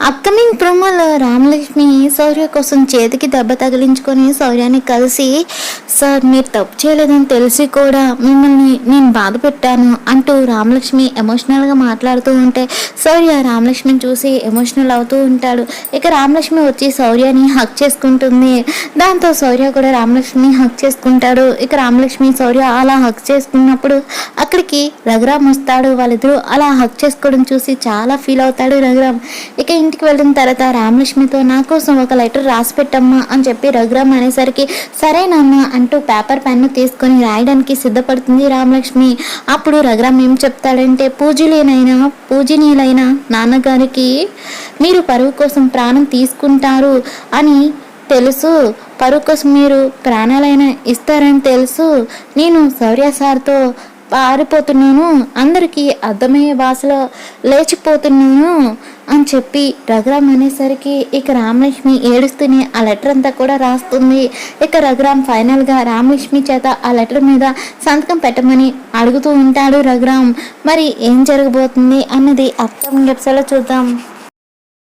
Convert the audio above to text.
Upcoming ప్రోమోలో రామలక్ష్మి శౌర్య కోసం చేతికి దెబ్బ తగిలించుకొని శౌర్యాన్ని కలిసి, సార్ మీరు తప్పు చేయలేదని తెలిసి కూడా మిమ్మల్ని నేను బాధ పెట్టాను అంటూ రామలక్ష్మి ఎమోషనల్గా మాట్లాడుతూ ఉంటే శౌర్య రామలక్ష్మిని చూసి ఎమోషనల్ అవుతూ ఉంటాడు. ఇక రామలక్ష్మి వచ్చి శౌర్యని హక్ చేసుకుంటుంది. దాంతో శౌర్య కూడా రామలక్ష్మిని హక్ చేసుకుంటాడు. ఇక రామలక్ష్మి శౌర్య అలా హక్ చేసుకున్నప్పుడు అక్కడికి రఘురామ్ వస్తాడు. వాళ్ళిద్దరూ అలా హక్ చేసుకోవడం చూసి చాలా ఫీల్ అవుతాడు రఘురామ్. ఇక ఇంటికి వెళ్ళిన తర్వాత రామలక్ష్మితో నా కోసం ఒక లెటర్ రాసి పెట్టమ్మా అని చెప్పి రఘురామ్ అనేసరికి సరే నాన్న అంటూ పేపర్ పెన్ను తీసుకొని రాయడానికి సిద్ధపడుతుంది రామలక్ష్మి. అప్పుడు రఘురామ్ ఏం చెప్తాడంటే, పూజనీయులైన నాన్నగారికి మీరు పరువు కోసం ప్రాణం తీసుకుంటారు అని తెలుసు, పరువు కోసం మీరు ప్రాణాలైనా ఇస్తారని తెలుసు. నేను శౌర్య సార్తో పారిపోతున్నాను, అందరికీ అర్థమయ్యే భాషలో లేచిపోతున్నాను అని చెప్పి రఘురామ్ అనేసరికి ఇక రామలక్ష్మి ఏడుస్తూనే ఆ లెటర్ అంతా కూడా రాస్తుంది. ఇక రఘురామ్ ఫైనల్గా రామలక్ష్మి చేత ఆ లెటర్ మీద సంతకం పెట్టమని అడుగుతూ ఉంటాడు రఘురామ్. మరి ఏం జరగబోతుంది అన్నది అప్కమింగ్ ఎపిసోడ్లో చూద్దాం.